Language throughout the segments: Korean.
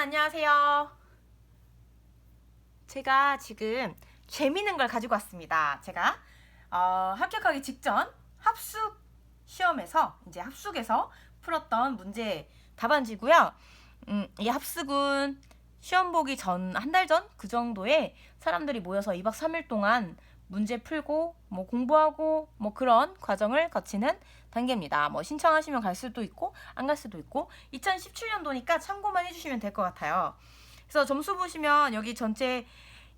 안녕하세요. 제가 지금 재밌는 걸 가지고 왔습니다. 제가 합격하기 직전 합숙 시험에서 이제 합숙에서 풀었던 문제 답안지고요. 이 합숙은 시험 보기 전, 한 달 전 그 정도에 사람들이 모여서 2박 3일 동안 문제 풀고 뭐 공부하고 뭐 그런 과정을 거치는 단계입니다. 뭐 신청하시면 갈 수도 있고 안 갈 수도 있고 2017년도니까 참고만 해주시면 될 것 같아요. 그래서 점수 보시면 여기 전체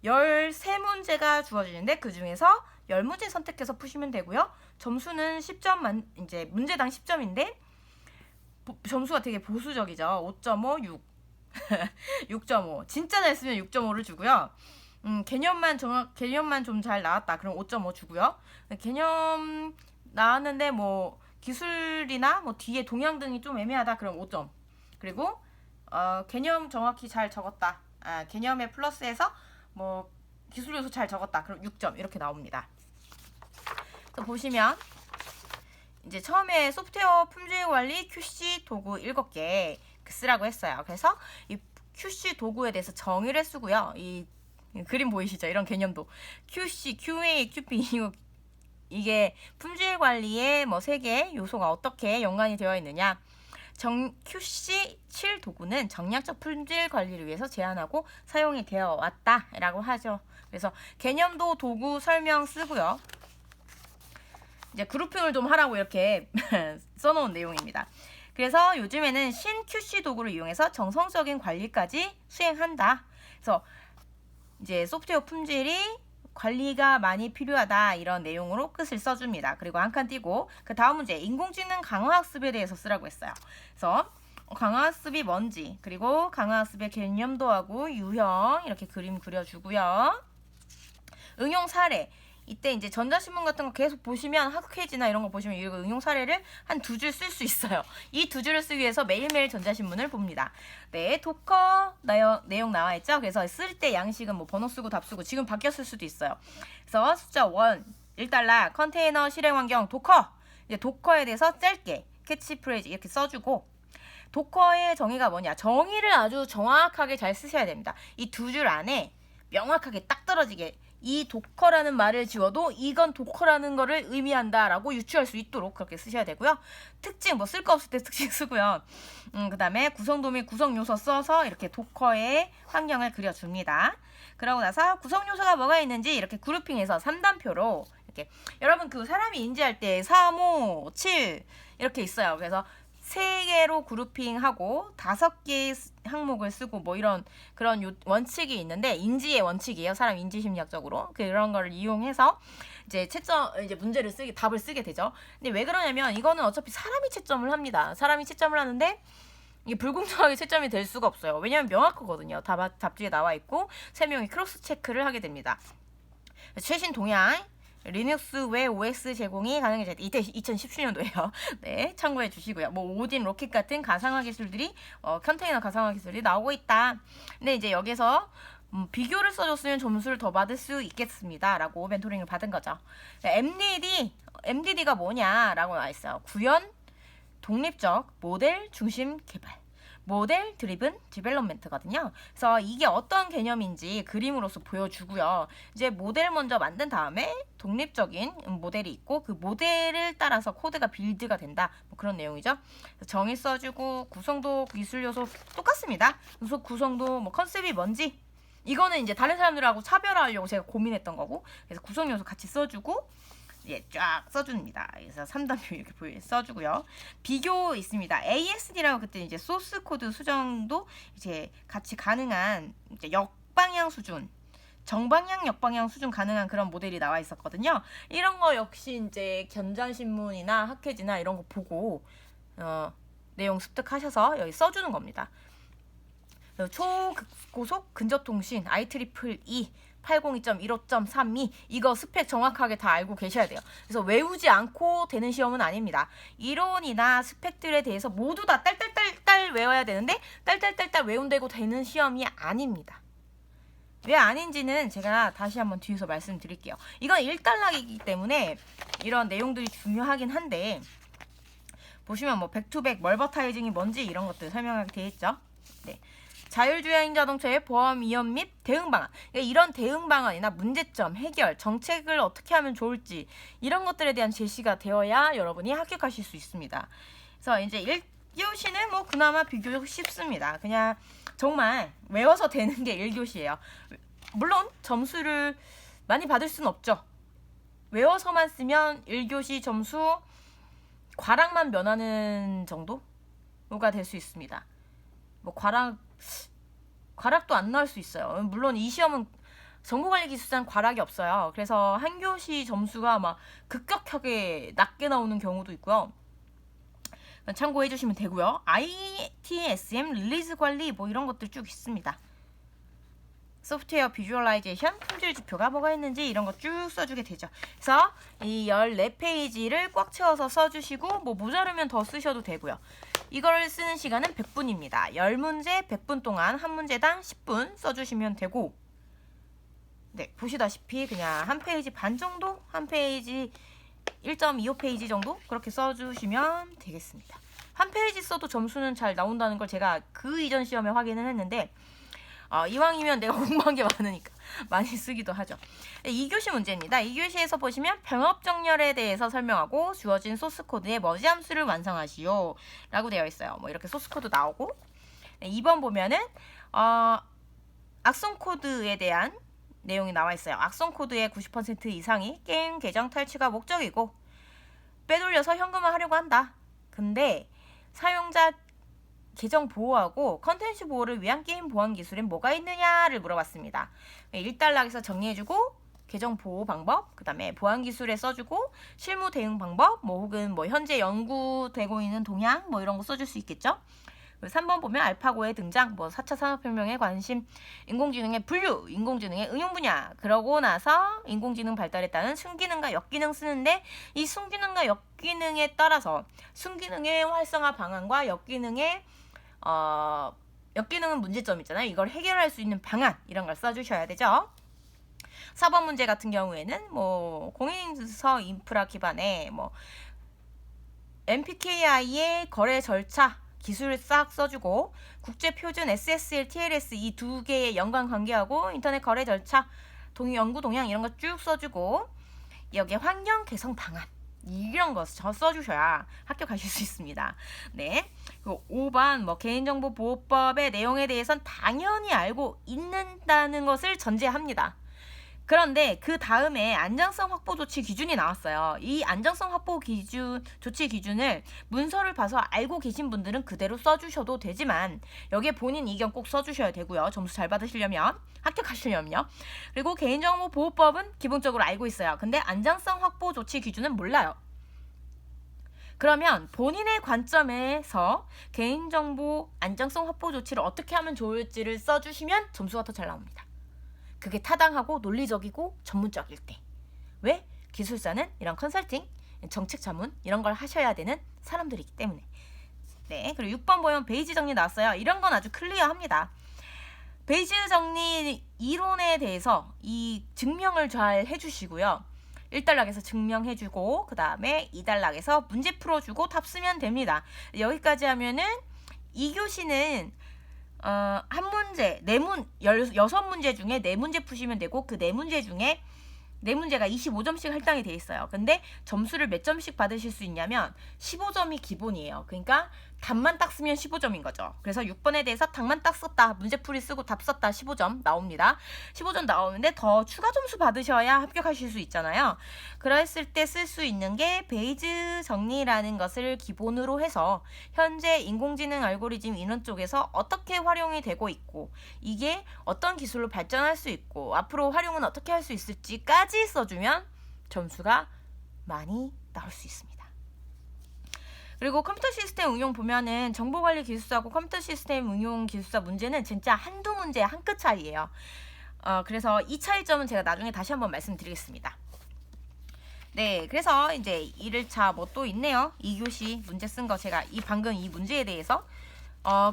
13문제가 주어지는데 그 중에서 10문제 선택해서 푸시면 되고요. 점수는 10점 이제 문제당 10점인데 점수가 되게 보수적이죠. 5.5, 6. 6.5. 진짜 잘 쓰면 6.5를 주고요. 개념만 좀 잘 나왔다. 그럼 5.5 주고요. 개념 나왔는데 뭐 기술이나 뭐 뒤에 동양 등이 좀 애매하다. 그럼 5점. 그리고 개념 정확히 잘 적었다. 개념에 플러스해서 뭐 기술 요소 잘 적었다. 그럼 6점 이렇게 나옵니다. 그래서 보시면 이제 처음에 소프트웨어 품질 관리 QC 도구 7개 쓰라고 했어요. 그래서 이 QC 도구에 대해서 정의를 쓰고요. 이 그림 보이시죠? 이런 개념도 QC, QA, QP 이게 품질 관리의 뭐 3개 요소가 어떻게 연관이 되어 있느냐. QC 7 도구는 정량적 품질 관리를 위해서 제안하고 사용이 되어 왔다라고 하죠. 그래서 개념도 도구 설명 쓰고요. 이제 그룹핑을 좀 하라고 이렇게 써놓은 내용입니다. 그래서 요즘에는 신 QC 도구를 이용해서 정성적인 관리까지 수행한다. 그래서 이제 소프트웨어 품질이 관리가 많이 필요하다 이런 내용으로 끝을 써줍니다. 그리고 한 칸 띄고 그 다음 문제 인공지능 강화학습에 대해서 쓰라고 했어요. 그래서 강화학습이 뭔지 그리고 강화학습의 개념도하고 유형 이렇게 그림 그려주고요. 응용 사례 이때 이제 전자신문 같은 거 계속 보시면 학회지나 이런 거 보시면 이거 응용 사례를 한 2줄 쓸 수 있어요. 이 2줄을 쓰기 위해서 매일매일 전자신문을 봅니다. 네, 도커 내용 나와 있죠? 그래서 쓸 때 양식은 뭐 번호 쓰고 답 쓰고 지금 바뀌었을 수도 있어요. 그래서 숫자 1, $1, 컨테이너 실행 환경 도커. 이제 도커에 대해서 짧게 캐치프레이즈 이렇게 써주고 도커의 정의가 뭐냐? 정의를 아주 정확하게 잘 쓰셔야 됩니다. 이 2줄 안에 명확하게 딱 떨어지게 이 도커라는 말을 지워도 이건 도커라는 거를 의미한다라고 유추할 수 있도록 그렇게 쓰셔야 되고요. 특징 뭐 쓸 거 없을 때 특징 쓰고요. 그 다음에 구성도 및 구성 요소 써서 이렇게 도커의 환경을 그려줍니다. 그러고 나서 구성 요소가 뭐가 있는지 이렇게 그룹핑해서 3단표로 이렇게 여러분 그 사람이 인지할 때 3, 5, 7 이렇게 있어요. 그래서 3개로 그룹핑하고 5개의 항목을 쓰고 뭐 이런 그런 원칙이 있는데 인지의 원칙이에요. 사람 인지 심리학적으로 그런 거를 이용해서 이제 문제를 답을 쓰게 되죠. 근데 왜 그러냐면 이거는 어차피 사람이 채점을 합니다. 사람이 채점을 하는데 이게 불공정하게 채점이 될 수가 없어요. 왜냐면 명확하거든요. 답지에 나와 있고 3명이 크로스 체크를 하게 됩니다. 최신 동향 리눅스 외 OS 제공이 가능해졌다. 이때 2017년도에요. 네, 참고해 주시고요. 뭐 오딘, 로켓 같은 가상화 기술들이 컨테이너 가상화 기술이 나오고 있다. 근데 이제 여기서 비교를 써줬으면 점수를 더 받을 수 있겠습니다. 라고 멘토링을 받은 거죠. MDD가 뭐냐라고 나와 있어요. 구현, 독립적, 모델 중심 개발. 모델 드리븐 디벨롭멘트거든요. 그래서 이게 어떤 개념인지 그림으로서 보여주고요. 이제 모델 먼저 만든 다음에 독립적인 모델이 있고 그 모델을 따라서 코드가 빌드가 된다. 뭐 그런 내용이죠. 정의 써주고 구성도 기술 요소 똑같습니다. 구성도 뭐 컨셉이 뭔지 이거는 이제 다른 사람들하고 차별화하려고 제가 고민했던 거고 그래서 구성 요소 같이 써주고 쫙 써줍니다. 그래서 3단표 이렇게 써주고요. 비교 있습니다. ASD라고 그때 이제 소스 코드 수정도 이제 같이 가능한 이제 역방향 수준, 정방향, 역방향 수준 가능한 그런 모델이 나와 있었거든요. 이런 거 역시 이제 견자신문이나 학회지나 이런 거 보고 내용 습득하셔서 여기 써주는 겁니다. 초고속 근접통신 IEEE 802.15.32 이거 스펙 정확하게 다 알고 계셔야 돼요. 그래서 외우지 않고 되는 시험은 아닙니다. 이론이나 스펙들에 대해서 모두 다 딸딸딸딸 외워야 되는데 딸딸딸딸 외운다고 되는 시험이 아닙니다. 왜 아닌지는 제가 다시 한번 뒤에서 말씀드릴게요. 이건 1단락이기 때문에 이런 내용들이 중요하긴 한데 보시면 뭐 백투백 멀버타이징이 뭔지 이런 것들 설명하게 되어 있죠. 네. 자율주행 자동차의 보험 위험 및 대응 방안. 그러니까 이런 대응 방안이나 문제점, 해결, 정책을 어떻게 하면 좋을지 이런 것들에 대한 제시가 되어야 여러분이 합격하실 수 있습니다. 그래서 이제 1교시는 뭐 그나마 비교적 쉽습니다. 그냥 정말 외워서 되는 게 1교시예요. 물론 점수를 많이 받을 수는 없죠. 외워서만 쓰면 1교시 점수 과락만 면하는 정도가 될 수 있습니다. 뭐 과락도 안 나올 수 있어요. 물론 이 시험은 정보관리기술사는 과락이 없어요. 그래서 한 교시 점수가 막 급격하게 낮게 나오는 경우도 있고요. 참고해 주시면 되고요. ITSM, 릴리즈 관리 뭐 이런 것들 쭉 있습니다. 소프트웨어 비주얼라이제이션, 품질 지표가 뭐가 있는지 이런 거 쭉 써주게 되죠. 그래서 이 14페이지를 꽉 채워서 써주시고 뭐 모자르면 더 쓰셔도 되고요. 이걸 쓰는 시간은 100분입니다. 10문제 100분 동안 한 문제당 10분 써주시면 되고, 네, 보시다시피 그냥 한 페이지 반 정도? 한 페이지 1.25페이지 정도? 그렇게 써주시면 되겠습니다. 한 페이지 써도 점수는 잘 나온다는 걸 제가 그 이전 시험에 확인을 했는데 이왕이면 내가 공부한 게 많으니까 많이 쓰기도 하죠. 2교시 문제입니다. 2교시에서 보시면 병합 정렬에 대해서 설명하고 주어진 소스 코드의 머지 함수를 완성하시오 라고 되어 있어요. 뭐 이렇게 소스 코드 나오고, 2번 보면은 악성 코드에 대한 내용이 나와 있어요. 악성 코드의 90% 이상이 게임 계정 탈취가 목적이고 빼돌려서 현금화하려고 한다. 근데 사용자 계정 보호하고 컨텐츠 보호를 위한 게임 보안 기술엔 뭐가 있느냐를 물어봤습니다. 1단락에서 정리해주고 계정 보호 방법, 그 다음에 보안 기술에 써주고 실무 대응 방법, 뭐 혹은 뭐 현재 연구되고 있는 동향 뭐 이런 거 써줄 수 있겠죠. 3번 보면 알파고의 등장, 뭐 4차 산업혁명에 관심, 인공지능의 분류, 인공지능의 응용 분야. 그러고 나서 인공지능 발달에 따른 순기능과 역기능 쓰는데 이 순기능과 역기능에 따라서 순기능의 활성화 방안과 역기능의 역기능은 문제점 있잖아요. 이걸 해결할 수 있는 방안 이런 걸 써주셔야 되죠. 4번 문제 같은 경우에는 뭐 공인인증서 인프라 기반의 뭐 MPKI의 거래 절차 기술을 싹 써주고 국제표준 SSL, TLS 이 두 개의 연관 관계하고 인터넷 거래 절차, 연구 동향 이런 거 쭉 써주고 여기에 환경 개선 방안 이런 거 써주셔야 합격하실 수 있습니다. 네. 그리고 5번 뭐 개인정보보호법의 내용에 대해선 당연히 알고 있는다는 것을 전제합니다. 그런데 그 다음에 안정성 확보 조치 기준이 나왔어요. 이 안정성 확보 조치 기준을 문서를 봐서 알고 계신 분들은 그대로 써주셔도 되지만 여기에 본인 의견 꼭 써주셔야 되고요. 점수 잘 받으시려면, 합격하시려면요. 그리고 개인정보보호법은 기본적으로 알고 있어요. 근데 안정성 확보 조치 기준은 몰라요. 그러면 본인의 관점에서 개인정보 안정성 확보 조치를 어떻게 하면 좋을지를 써주시면 점수가 더 잘 나옵니다. 그게 타당하고 논리적이고 전문적일 때. 왜? 기술사는 이런 컨설팅, 정책 자문 이런 걸 하셔야 되는 사람들이기 때문에. 네, 그리고 6번 보면 베이지 정리 나왔어요. 이런 건 아주 클리어합니다. 베이지 정리 이론에 대해서 이 증명을 잘 해주시고요. 1단락에서 증명해주고 그 다음에 2단락에서 문제 풀어주고 답 쓰면 됩니다. 여기까지 하면은 2교시는 한 문제, 6문제 중에 4문제 푸시면 되고 그 4문제 중에 4문제가 25점씩 할당이 돼 있어요. 근데 점수를 몇 점씩 받으실 수 있냐면 15점이 기본이에요. 그러니까 답만 딱 쓰면 15점인 거죠. 그래서 6번에 대해서 답만 딱 썼다, 문제풀이 쓰고 답 썼다 15점 나옵니다. 15점 나오는데 더 추가 점수 받으셔야 합격하실 수 있잖아요. 그랬을 때 쓸 수 있는 게 베이즈 정리라는 것을 기본으로 해서 현재 인공지능 알고리즘 인원 쪽에서 어떻게 활용이 되고 있고 이게 어떤 기술로 발전할 수 있고 앞으로 활용은 어떻게 할 수 있을지까지 써주면 점수가 많이 나올 수 있습니다. 그리고 컴퓨터 시스템 응용 보면은 정보관리 기술사하고 컴퓨터 시스템 응용 기술사 문제는 진짜 한두 문제 한 끗 차이예요. 그래서 이 차이점은 제가 나중에 다시 한번 말씀드리겠습니다. 네, 그래서 이제 1일차 뭐 또 있네요. 2교시 문제 쓴 거 제가 방금 이 문제에 대해서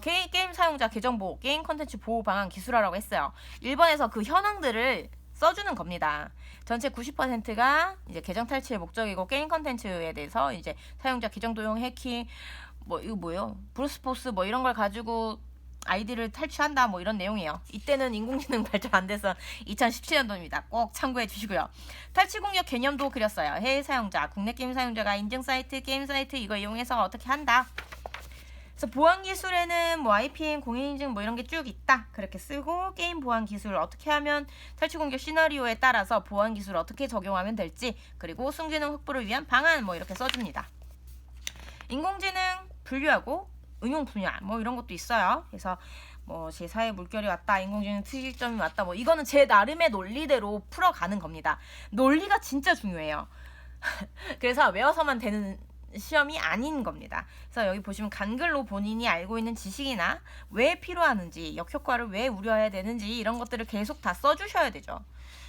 게임 사용자 계정보호, 게임 컨텐츠 보호 방안 기술화라고 했어요. 1번에서 그 현황들을 써주는 겁니다. 전체 90%가 이제 계정 탈취의 목적이고 게임 컨텐츠에 대해서 이제 사용자 계정 도용 해킹 뭐 이거 뭐예요? 브루스포스 뭐 이런 걸 가지고 아이디를 탈취한다 뭐 이런 내용이에요. 이때는 인공지능 발전 안 돼서 2017년도입니다. 꼭 참고해 주시고요. 탈취 공격 개념도 그렸어요. 해외 사용자, 국내 게임 사용자가 인증 사이트, 게임 사이트 이거 이용해서 어떻게 한다. 그래서 보안 기술에는 뭐 IPN, 공인인증 뭐 이런 게 쭉 있다. 그렇게 쓰고 게임 보안 기술 어떻게 하면 탈취 공격 시나리오에 따라서 보안 기술 어떻게 적용하면 될지 그리고 순기능 확보를 위한 방안 뭐 이렇게 써줍니다. 인공지능 분류하고 응용 분야 뭐 이런 것도 있어요. 그래서 뭐 제4의 물결이 왔다, 인공지능 특이점이 왔다 뭐 이거는 제 나름의 논리대로 풀어가는 겁니다. 논리가 진짜 중요해요. 그래서 외워서만 되는 시험이 아닌 겁니다. 그래서 여기 보시면 간글로 본인이 알고 있는 지식이나 왜 필요하는지, 역효과를 왜 우려해야 되는지 이런 것들을 계속 다 써주셔야 되죠.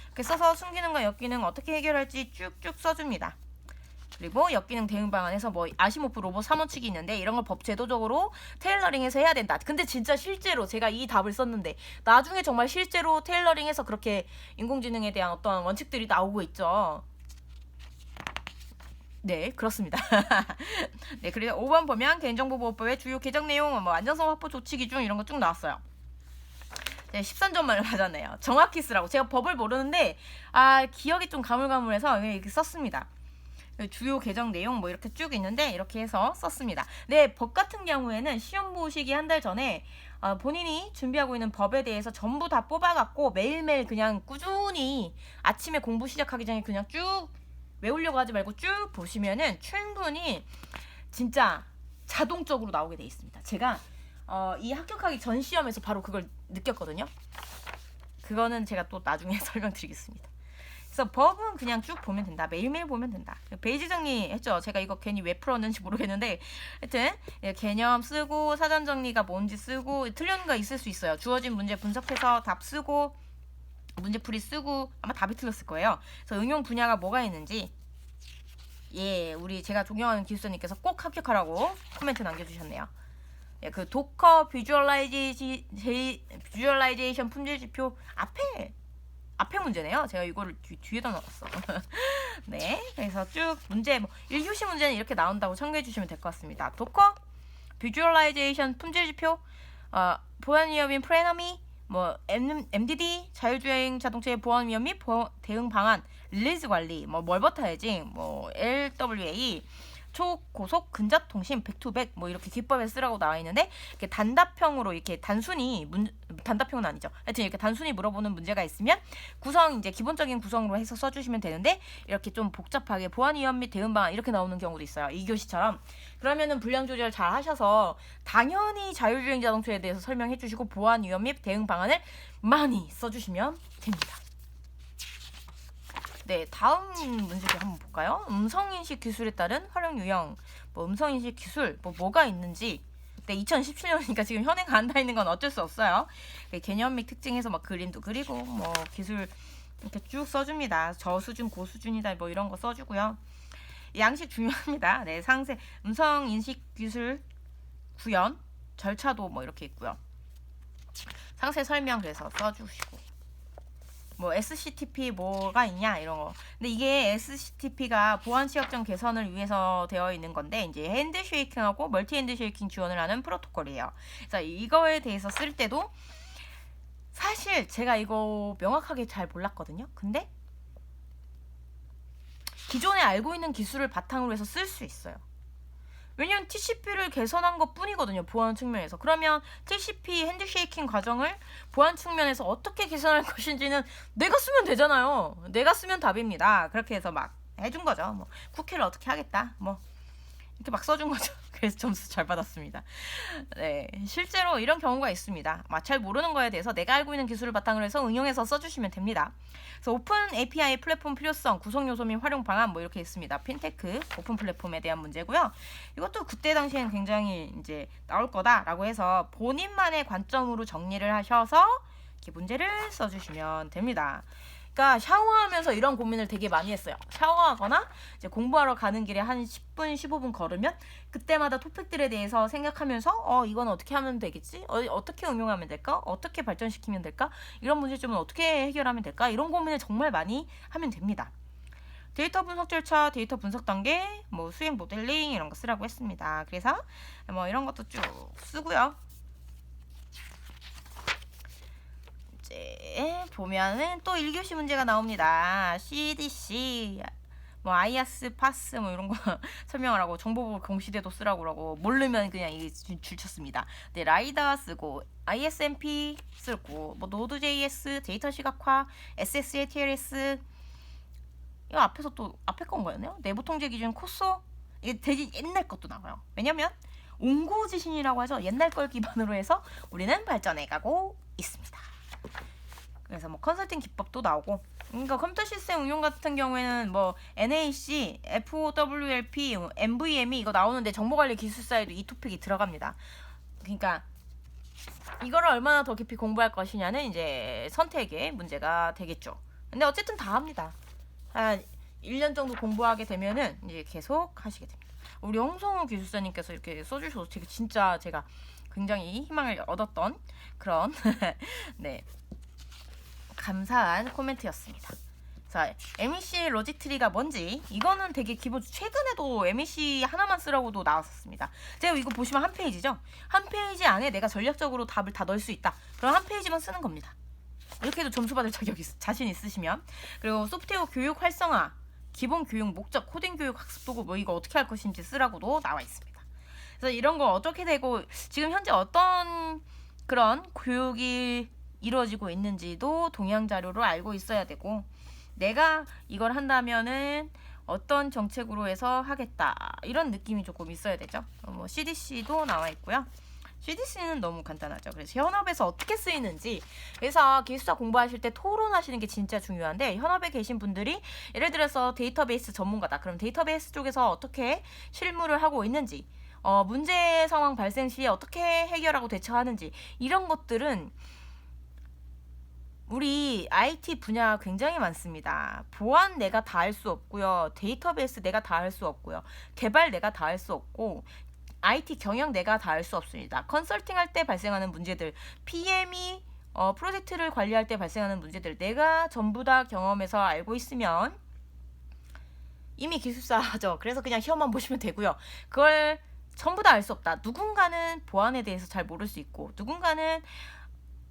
이렇게 써서 순기능과 역기능 어떻게 해결할지 쭉쭉 써줍니다. 그리고 역기능 대응 방안에서 뭐 아시모프 로봇 3원칙이 있는데 이런 걸 법제도적으로 테일러링해서 해야 된다. 근데 진짜 실제로 제가 이 답을 썼는데 나중에 정말 실제로 테일러링해서 그렇게 인공지능에 대한 어떤 원칙들이 나오고 있죠. 네, 그렇습니다. 네, 그래서 5번 보면 개인정보보호법의 주요 개정 내용, 뭐 안전성 확보 조치 기준 이런 거 쭉 나왔어요. 네, 13점만을 맞았네요. 정확히 쓰라고. 제가 법을 모르는데 기억이 좀 가물가물해서 이렇게 썼습니다. 주요 개정 내용 뭐 이렇게 쭉 있는데 이렇게 해서 썼습니다. 네, 법 같은 경우에는 시험 보시기 한 달 전에 본인이 준비하고 있는 법에 대해서 전부 다 뽑아갖고 매일매일 그냥 꾸준히 아침에 공부 시작하기 전에 그냥 쭉 외우려고 하지 말고 쭉 보시면은 충분히 진짜 자동적으로 나오게 돼 있습니다. 제가 이 합격하기 전 시험에서 바로 그걸 느꼈거든요. 그거는 제가 또 나중에 설명드리겠습니다. 그래서 법은 그냥 쭉 보면 된다. 매일매일 보면 된다. 페이지 정리했죠. 제가 이거 괜히 왜 풀었는지 모르겠는데 하여튼 개념 쓰고 사전 정리가 뭔지 쓰고 틀린 거 있을 수 있어요. 주어진 문제 분석해서 답 쓰고 문제풀이 쓰고 아마 답이 틀렸을 거예요. 그래서 응용 분야가 뭐가 있는지 우리 제가 존경하는 기술자님께서 꼭 합격하라고 코멘트 남겨주셨네요. 그 도커 비주얼라이제이션 품질지표 앞에 문제네요. 제가 이거를 뒤에다 넣었어. 네, 그래서 쭉 문제 1교시 문제는 이렇게 나온다고 참고해 주시면 될 것 같습니다. 도커 비주얼라이제이션 품질지표 보안 위협인 프레너미 MDD, 자율주행 자동차의 보안 위험 및 대응 방안, 릴리즈 관리, 멀버타이징, LWA, 초고속 근접 통신, 백투백 이렇게 기법에 쓰라고 나와 있는데 이렇게 단답형으로 이렇게 단답형은 아니죠. 하여튼 이렇게 단순히 물어보는 문제가 있으면 구성 이제 기본적인 구성으로 해서 써주시면 되는데 이렇게 좀 복잡하게 보안 위험 및 대응 방안 이렇게 나오는 경우도 있어요. 2교시처럼. 그러면은 분량 조절 잘 하셔서 당연히 자율주행 자동차에 대해서 설명해 주시고 보안 위험 및 대응 방안을 많이 써주시면 됩니다. 네, 다음 문제도 한번 볼까요? 음성인식 기술에 따른 활용 유형, 음성인식 기술, 뭐가 있는지. 네, 2017년이니까 지금 현행 안 닿아 있는 건 어쩔 수 없어요. 개념 및 특징에서 그림도 그리고 기술 이렇게 쭉 써줍니다. 저수준, 고수준이다 이런 거 써주고요. 양식 중요합니다. 네, 상세 음성인식 기술 구현 절차도 이렇게 있고요. 상세 설명 그래서 써주시고. SCTP 뭐가 있냐 이런 거. 근데 이게 SCTP가 보안 취약점 개선을 위해서 되어 있는 건데 이제 핸드쉐이킹하고 멀티 핸드쉐이킹 지원을 하는 프로토콜이에요. 그래서 이거에 대해서 쓸 때도 사실 제가 이거 명확하게 잘 몰랐거든요. 근데 기존에 알고 있는 기술을 바탕으로 해서 쓸 수 있어요. 왜냐면 TCP를 개선한 것 뿐이거든요. 보안 측면에서. 그러면 TCP 핸드쉐이킹 과정을 보안 측면에서 어떻게 개선할 것인지는 내가 쓰면 되잖아요. 내가 쓰면 답입니다. 그렇게 해서 해준 거죠. 쿠키를 어떻게 하겠다. 이렇게 써준 거죠. 그래서 점수 잘 받았습니다. 네, 실제로 이런 경우가 있습니다. 잘 모르는 거에 대해서 내가 알고 있는 기술을 바탕으로 해서 응용해서 써주시면 됩니다. 그래서 오픈 API 플랫폼 필요성, 구성 요소 및 활용 방안 이렇게 있습니다. 핀테크 오픈 플랫폼에 대한 문제고요. 이것도 그때 당시에는 굉장히 이제 나올 거다라고 해서 본인만의 관점으로 정리를 하셔서 이렇게 문제를 써주시면 됩니다. 그러니까 샤워하면서 이런 고민을 되게 많이 했어요. 샤워하거나 이제 공부하러 가는 길에 한 10분, 15분 걸으면 그때마다 토픽들에 대해서 생각하면서 이건 어떻게 하면 되겠지? 어떻게 응용하면 될까? 어떻게 발전시키면 될까? 이런 문제점은 어떻게 해결하면 될까? 이런 고민을 정말 많이 하면 됩니다. 데이터 분석 절차, 데이터 분석 단계, 수행 모델링 이런 거 쓰라고 했습니다. 그래서 이런 것도 쭉 쓰고요. 보면은 또 1교시 문제가 나옵니다. CDC 뭐 아이아스 파스 뭐 이런 거 설명을 하고 정보부 공시대도 쓰라고 그러고 모르면 그냥 이게 줄쳤습니다. 네, 라이다 쓰고 ISMP 쓰고 뭐 노드.js 데이터 시각화 SSL TLS 이거 앞에서 또 앞에 건 거였네요. 내부 통제 기준 코소 이게 되게 옛날 것도 나와요. 왜냐면 옹고지신이라고 해서 옛날 걸 기반으로 해서 우리는 발전해 가고 있습니다. 그래서 뭐 컨설팅 기법도 나오고 그러니까 컴퓨터 시스템 응용 같은 경우에는 뭐 NAC, FOWLP, NVMe 이거 나오는데 정보관리 기술사에도 이 토픽이 들어갑니다. 그러니까 이거를 얼마나 더 깊이 공부할 것이냐는 이제 선택의 문제가 되겠죠. 근데 어쨌든 다 합니다. 한 1년 정도 공부하게 되면은 이제 계속 하시게 됩니다. 우리 홍성우 기술사님께서 이렇게 써주셔서 되게 진짜 제가 굉장히 희망을 얻었던 그런 네 감사한 코멘트였습니다. 자, MEC 로직 트리가 뭔지 이거는 되게 기본 최근에도 MEC 하나만 쓰라고도 나왔었습니다. 제가 이거 보시면 한 페이지죠. 한 페이지 안에 내가 전략적으로 답을 다 넣을 수 있다. 그럼 한 페이지만 쓰는 겁니다. 이렇게 해도 점수 받을 자신 있으시면 그리고 소프트웨어 교육 활성화 기본 교육 목적 코딩 교육 학습 도구 뭐 이거 어떻게 할 것인지 쓰라고도 나와 있습니다. 그래서 이런 거 어떻게 되고 지금 현재 어떤 그런 교육이 이루어지고 있는지도 동향 자료로 알고 있어야 되고 내가 이걸 한다면은 어떤 정책으로 해서 하겠다 이런 느낌이 조금 있어야 되죠. 뭐 CDC도 나와 있고요. CDC는 너무 간단하죠. 그래서 현업에서 어떻게 쓰이는지 그래서 기술사 공부하실 때 토론하시는 게 진짜 중요한데 현업에 계신 분들이 예를 들어서 데이터베이스 전문가다. 그럼 데이터베이스 쪽에서 어떻게 실무를 하고 있는지 문제 상황 발생 시에 어떻게 해결하고 대처하는지 이런 것들은 우리 IT 분야 굉장히 많습니다. 보안 내가 다 할 수 없고요. 데이터베이스 내가 다 할 수 없고요. 개발 내가 다 할 수 없고 IT 경영 내가 다 할 수 없습니다. 컨설팅 할 때 발생하는 문제들, PM이 프로젝트를 관리할 때 발생하는 문제들 내가 전부 다 경험해서 알고 있으면 이미 기술사죠. 그래서 그냥 시험만 보시면 되고요. 그걸 전부 다 알 수 없다. 누군가는 보안에 대해서 잘 모를 수 있고 누군가는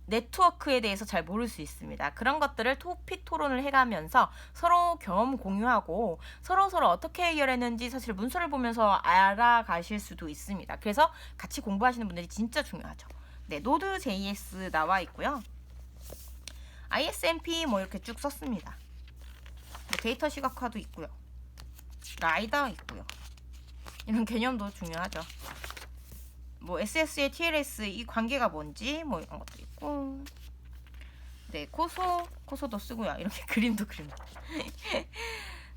네트워크에 대해서 잘 모를 수 있습니다. 그런 것들을 토픽 토론을 해가면서 서로 경험 공유하고 서로 어떻게 해결했는지 사실 문서를 보면서 알아가실 수도 있습니다. 그래서 같이 공부하시는 분들이 진짜 중요하죠. 네, 노드.js 나와 있고요. ISMP 뭐 이렇게 쭉 썼습니다. 데이터 시각화도 있고요. 라이다 있고요. 이런 개념도 중요하죠. 뭐 SSL, TLS 이 관계가 뭔지 뭐 이런 것도 있고 네 코소도 쓰고요. 이렇게 그림도 그립니다.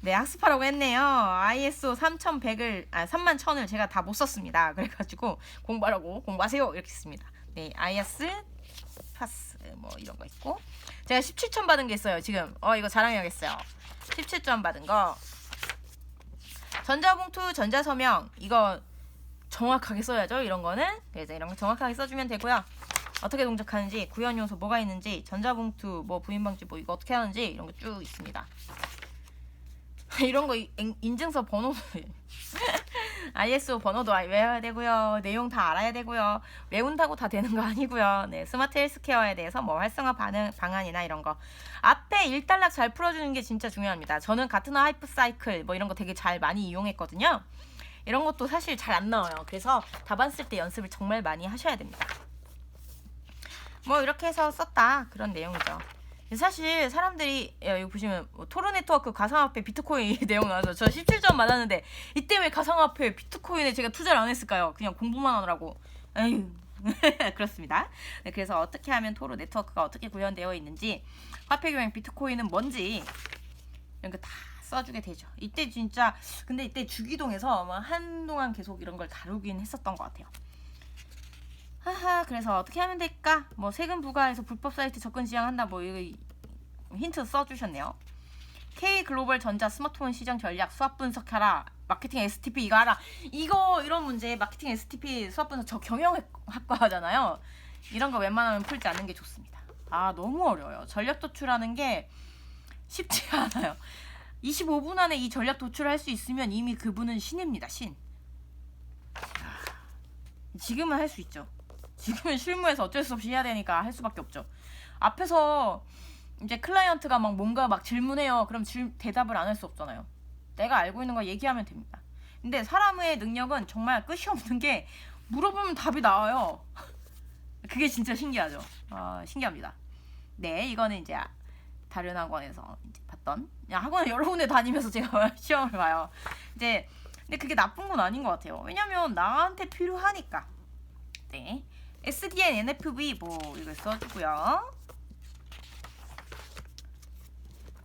네 학습하라고 했네요. ISO 31,1000을 제가 다 못 썼습니다. 그래가지고 공부하세요 이렇게 씁니다. 네 IS 파스 뭐 이런 거 있고 제가 17점 받은 게 있어요. 지금 이거 자랑해야겠어요. 17점 받은 거 전자봉투 전자서명 이거 정확하게 써야죠. 이런 거는 그래서 이런 거 정확하게 써주면 되고요. 어떻게 동작하는지 구현 요소 뭐가 있는지 전자봉투 뭐 부인 방지 뭐 이거 어떻게 하는지 이런 거 쭉 있습니다. 이런 거 인증서 번호도 ISO 번호도 외워야 되고요. 내용 다 알아야 되고요. 외운다고 다 되는 거 아니고요. 네, 스마트 헬스케어에 대해서 뭐 활성화 방안이나 이런 거 앞에 일단락 잘 풀어주는 게 진짜 중요합니다. 저는 가트너 하이프 사이클 뭐 이런 거 되게 잘 많이 이용했거든요. 이런 것도 사실 잘 안 나와요. 그래서 답안 쓸 때 연습을 정말 많이 하셔야 됩니다. 뭐 이렇게 해서 썼다 그런 내용이죠. 사실 사람들이 여기 보시면 뭐 토론 네트워크 가상화폐 비트코인 내용 나와서 저 17점 받았는데 이때 왜 가상화폐 비트코인에 제가 투자를 안 했을까요? 그냥 공부만 하느라고. 에휴. 그렇습니다. 네, 그래서 어떻게 하면 토론 네트워크가 어떻게 구현되어 있는지 화폐 교행 비트코인은 뭔지 이런 거 다 써주게 되죠. 이때 진짜 근데 이때 주기동에서 한동안 계속 이런 걸 다루긴 했었던 것 같아요. 하하 그래서 어떻게 하면 될까? 뭐 세금 부과해서 불법 사이트 접근 지향한다 뭐 이거 힌트 써주셨네요. K 글로벌 전자 스마트폰 시장 전략 수학 분석하라. 마케팅 STP 이거 알아. 이런 문제 마케팅 STP 수학 분석 저 경영학과 하잖아요. 이런 거 웬만하면 풀지 않는 게 좋습니다. 너무 어려워요. 전략 도출하는 게 쉽지 않아요. 25분 안에 이 전략 도출을 할 수 있으면 이미 그분은 신입니다. 신. 지금은 할 수 있죠. 지금은 실무에서 어쩔 수 없이 해야 되니까 할 수밖에 없죠. 앞에서 이제 클라이언트가 막 뭔가 막 질문해요. 그럼 대답을 안 할 수 없잖아요. 내가 알고 있는 거 얘기하면 됩니다. 근데 사람의 능력은 정말 끝이 없는 게 물어보면 답이 나와요. 그게 진짜 신기하죠. 신기합니다. 네, 이거는 이제 다른 학원에서 이제 봤던, 학원을 여러 군데 다니면서 제가 시험을 봐요. 이제 근데 그게 나쁜 건 아닌 것 같아요. 왜냐면 나한테 필요하니까. 네, SDN, NFV 뭐 이거 써주고요.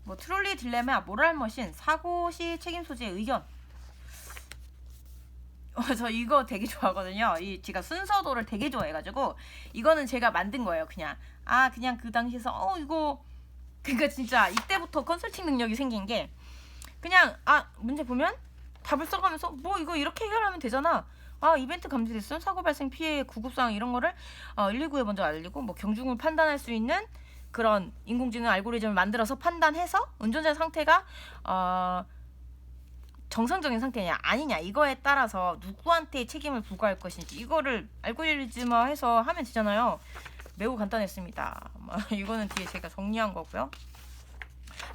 뭐 트롤리 딜레마, 모랄 머신, 사고 시 책임 소재의 의견. 저 이거 되게 좋아하거든요. 제가 순서도를 되게 좋아해가지고 이거는 제가 만든 거예요. 그냥 그 당시에서 이거 그러니까 진짜 이때부터 컨설팅 능력이 생긴 게 그냥 문제 보면 답을 써가면서 뭐 이거 이렇게 해결하면 되잖아. 이벤트 감지됐음, 사고 발생 피해 구급사항 이런 거를 119에 먼저 알리고 뭐 경중을 판단할 수 있는 그런 인공지능 알고리즘을 만들어서 판단해서 운전자 상태가 정상적인 상태냐 아니냐 이거에 따라서 누구한테 책임을 부과할 것인지 이거를 알고리즘화해서 하면 되잖아요. 매우 간단했습니다. 이거는 뒤에 제가 정리한 거고요.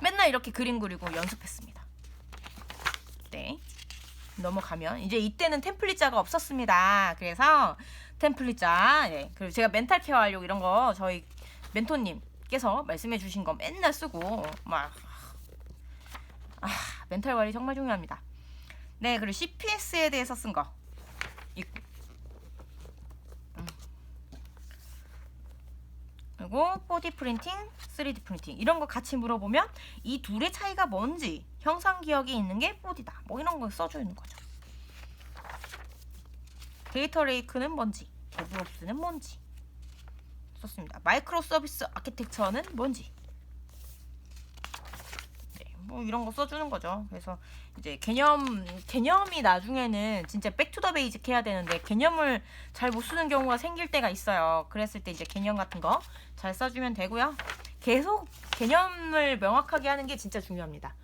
맨날 이렇게 그림 그리고 연습했습니다. 네, 넘어가면 이제 이때는 템플릿자가 없었습니다. 그래서 템플릿자, 그리고 제가 멘탈 케어 하려고 이런 거 저희 멘토님께서 말씀해 주신 거 맨날 쓰고 멘탈 관리 정말 중요합니다. 네, 그리고 CPS에 대해서 쓴 거 있고, 그리고 4D 프린팅, 3D 프린팅 이런 거 같이 물어보면 이 둘의 차이가 뭔지, 형상 기억이 있는 게 4D다 뭐 이런 거 써주는 거죠. 데이터 레이크는 뭔지, 데브옵스는 뭔지 썼습니다. 마이크로 서비스 아키텍처는 뭔지, 뭐 이런 거 써주는 거죠. 그래서 이제 개념이 나중에는 진짜 백투더 베이직 해야 되는데 개념을 잘 못 쓰는 경우가 생길 때가 있어요. 그랬을 때 이제 개념 같은 거 잘 써주면 되고요. 계속 개념을 명확하게 하는 게 진짜 중요합니다.